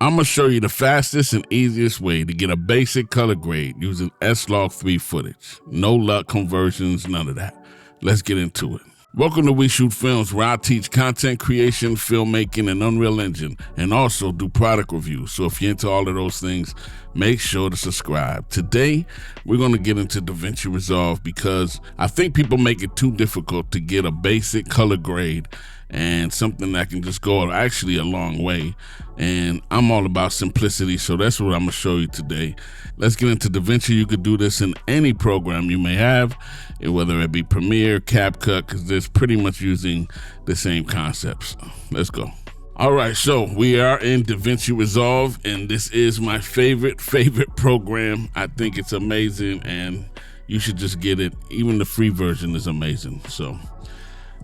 I'm gonna show you the fastest and easiest way to get a basic color grade using Slog 3 footage. No LUT conversions, none of that. Let's get into it. Welcome to We Shoot Films, where I teach content creation, filmmaking, and Unreal Engine, and also do product reviews. So if you're into all of those things, make sure to subscribe. Today, we're going to get into DaVinci Resolve because I think people make it too difficult to get a basic color grade and something that can just go actually a long way. And I'm all about simplicity, so that's what I'm going to show you today. Let's get into DaVinci. You could do this in any program you may have, whether it be Premiere, CapCut, because they're pretty much using the same concepts. Let's go. All right, so we are in DaVinci Resolve, and this is my favorite program. I think it's amazing, and you should just get it. Even the free version is amazing. So,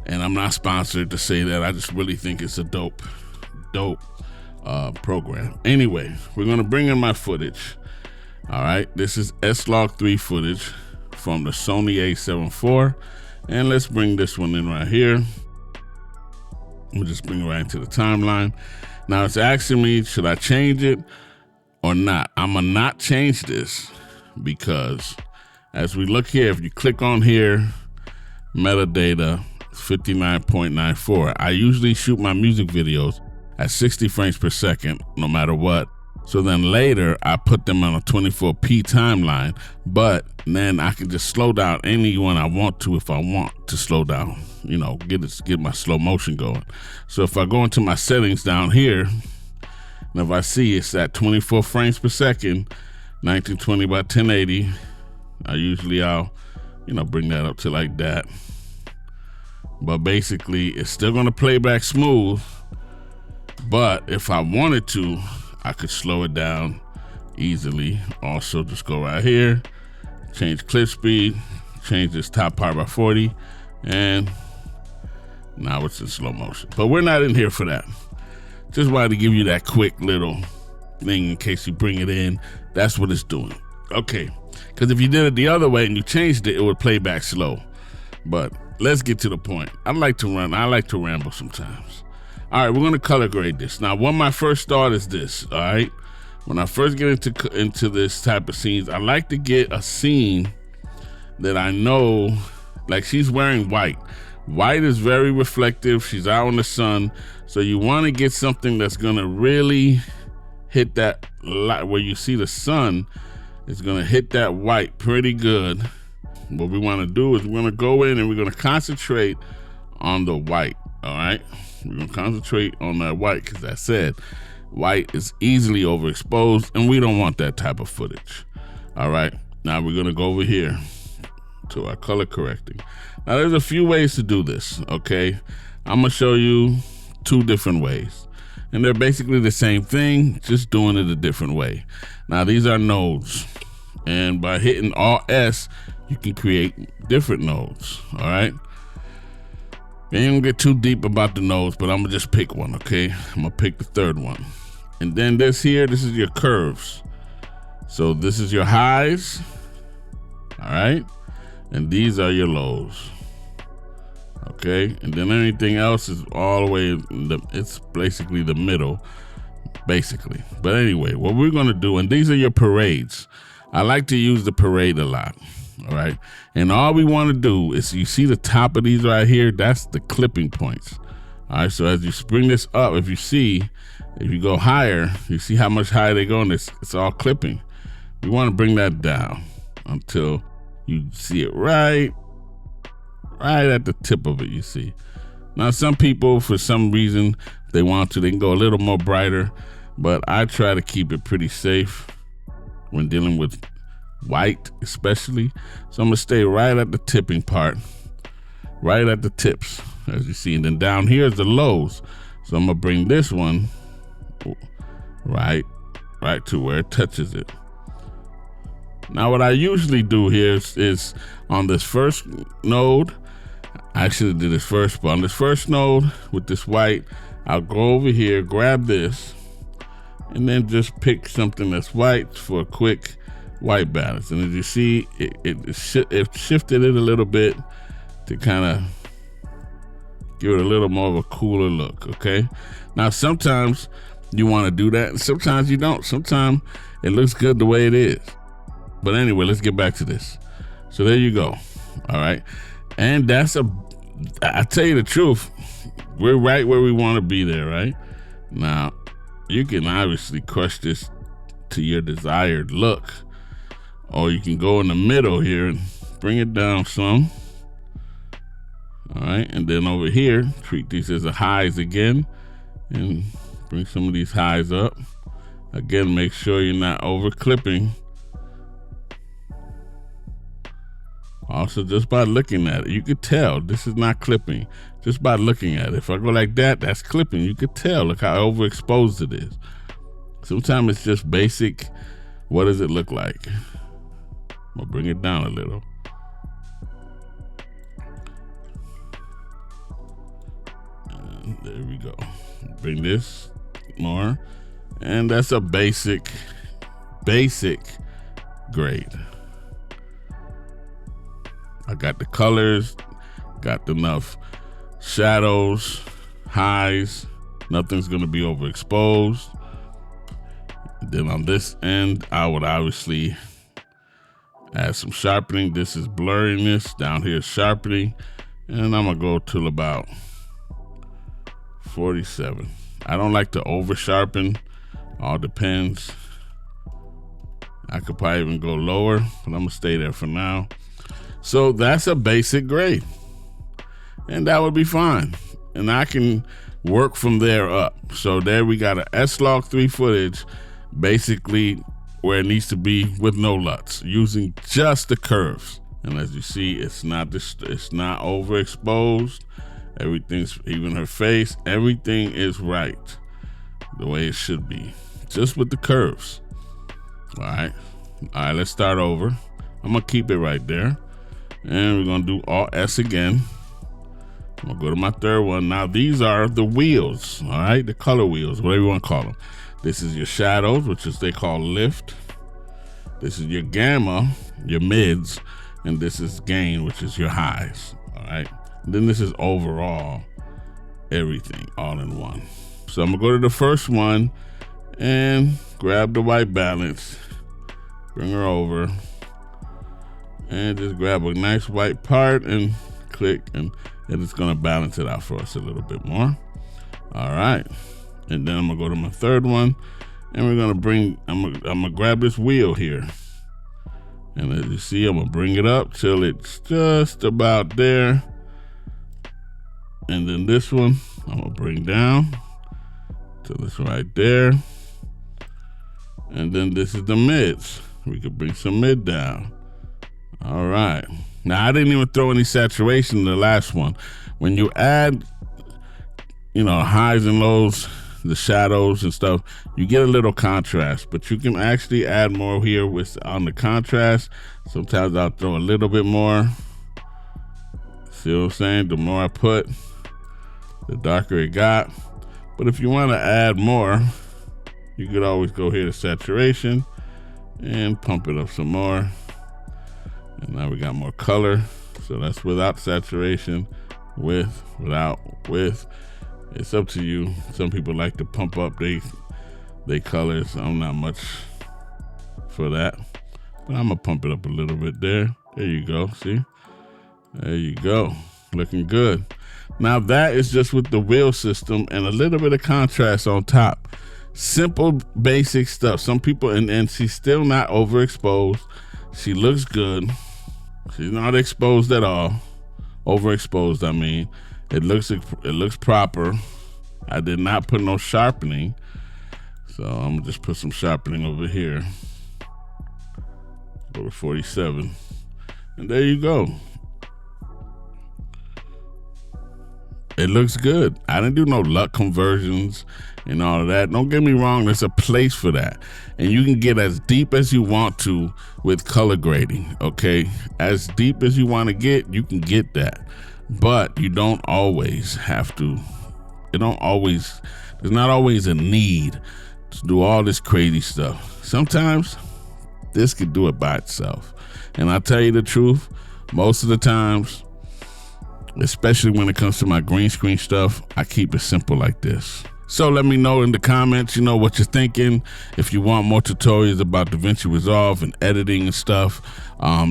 and I'm not sponsored to say that. I just really think it's a dope program. Anyway, we're gonna bring in my footage. All right, this is Slog 3 footage from the Sony a7 IV, and let's bring this one in right here. We'll just bring it right into the timeline. Now it's asking me, should I change it or not? I'm gonna not change this because as we look here, if you click on here, metadata 59.94. I usually shoot my music videos at 60 frames per second, no matter what. So then later I put them on a 24p timeline, but then I can just slow down any one I want to if I want to slow down, you know, get my slow motion going. So if I go into my settings down here, and if I see it's at 24 frames per second, 1920 by 1080, I'll bring that up to like that. But basically it's still gonna play back smooth, but if I wanted to, I could slow it down easily. Also, just go right here, change clip speed, change this top part by 40, and now it's in slow motion. But we're not in here for that. Just wanted to give you that quick little thing in case you bring it in. That's what it's doing. Okay, because if you did it the other way and you changed it, it would play back slow. But let's get to the point. I like to ramble sometimes. All right, we're gonna color grade this. Now, when my first thought is this, all right? When I first get into this type of scenes, I like to get a scene that I know, like she's wearing white. White is very reflective, she's out in the sun. So you wanna get something that's gonna really hit that light, where you see the sun, it's gonna hit that white pretty good. What we wanna do is we're gonna go in and we're gonna concentrate on the white, all right? We're gonna concentrate on that white because I said white is easily overexposed and we don't want that type of footage. All right, now we're gonna go over here to our color correcting. Now there's a few ways to do this, okay? I'm gonna show you two different ways. And they're basically the same thing, just doing it a different way. Now these are nodes. And by hitting Alt S, you can create different nodes, all right? I ain't gonna get too deep about the nodes, but I'm gonna just pick one, okay? I'm gonna pick the third one. And then this is your curves. So this is your highs, all right? And these are your lows, okay? And then anything else is all the way, it's basically the middle, basically. But anyway, what we're gonna do, and these are your parades. I like to use the parade a lot. All right, and all we want to do is, you see the top of these right here, that's the clipping points. All right, so as you bring this up, if you go higher, you see how much higher they go, and it's all clipping. We want to bring that down until you see it right at the tip of it, you see. Now some people, for some reason, they can go a little more brighter, but I try to keep it pretty safe when dealing with white especially. So I'm gonna stay right at the tipping part, right at the tips, as you see. And then down here is the lows. So I'm gonna bring this one right to where it touches it. Now what I usually do here is on this first node, I should have did this first, but on this first node with this white, I'll go over here, grab this, and then just pick something that's white for a quick white balance. And as you see, it shifted it a little bit to kind of give it a little more of a cooler look, okay? Now sometimes you want to do that, and sometimes you don't. Sometimes it looks good the way it is. But anyway, let's get back to this. So there you go. All right. And I tell you the truth, we're right where we want to be there, right? Now, you can obviously crush this to your desired look, or you can go in the middle here and bring it down some. All right. And then over here, treat these as highs again and bring some of these highs up. Again, make sure you're not over clipping. Also, just by looking at it, you could tell this is not clipping. Just by looking at it. If I go like that, that's clipping. You could tell, look how overexposed it is. Sometimes it's just basic. What does it look like? I'm gonna bring it down a little. And there we go. Bring this more. And that's a basic grade. I got the colors, got enough shadows, highs, nothing's gonna be overexposed. Then on this end, I would obviously add some sharpening. This is blurriness, down here is sharpening, and I'm gonna go till about 47. I don't like to over sharpen, all depends. I could probably even go lower, but I'm gonna stay there for now. So that's a basic grade, and that would be fine. And I can work from there up. So there we got a Slog 3 footage, basically where it needs to be with no LUTs, using just the curves. And as you see, it's not overexposed. Everything's, even her face, everything is right the way it should be, just with the curves. All right, let's start over. I'm gonna keep it right there. And we're gonna do Alt S again. I'm gonna go to my third one. Now these are the wheels, all right? The color wheels, whatever you wanna call them. This is your shadows, which is they call lift. This is your gamma, your mids, and this is gain, which is your highs, all right? And then this is overall, everything, all in one. So I'm gonna go to the first one and grab the white balance, bring her over, and just grab a nice white part and click, and it's gonna balance it out for us a little bit more. All right, and then I'm gonna go to my third one, and we're gonna I'm gonna grab this wheel here, and as you see, I'm gonna bring it up till it's just about there, and then this one I'm gonna bring down till it's right there, and then this is the mids. We could bring some mid down. All right. Now, I didn't even throw any saturation in the last one. When you add, highs and lows, the shadows and stuff, you get a little contrast, but you can actually add more here on the contrast. Sometimes I'll throw a little bit more. See what I'm saying? The more I put, the darker it got. But if you want to add more, you could always go here to saturation and pump it up some more. And now we got more color. So that's without saturation, without. It's up to you. Some people like to pump up they colors. I'm not much for that, but I'm gonna pump it up a little bit there. There you go, see? There you go, looking good. Now that is just with the wheel system and a little bit of contrast on top. Simple, basic stuff. Some people, and she's still not overexposed. She looks good. She's not exposed at all. Overexposed, I mean. It looks proper. I did not put no sharpening. So I'm gonna just put some sharpening over here. Go to 47. And there you go. It looks good. I didn't do no LUT conversions and all of that. Don't get me wrong, there's a place for that. And you can get as deep as you want to with color grading, okay? As deep as you want to get, you can get that. But you don't always have to. There's not always a need to do all this crazy stuff. Sometimes this could do it by itself. And I'll tell you the truth, most of the times, especially when it comes to my green screen stuff, I keep it simple like this. So let me know in the comments, what you're thinking. If you want more tutorials about DaVinci Resolve and editing and stuff,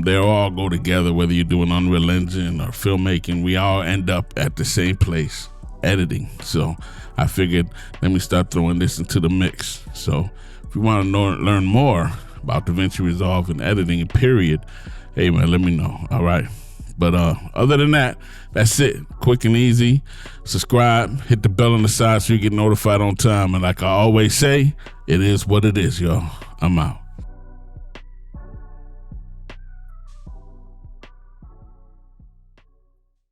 they all go together, whether you're doing Unreal Engine or filmmaking. We all end up at the same place, editing. So I figured, let me start throwing this into the mix. So if you want to learn more about DaVinci Resolve and editing, period, hey man, let me know. All right. But other than that, that's it. Quick and easy. Subscribe, hit the bell on the side so you get notified on time. And like I always say, it is what it is, y'all. I'm out.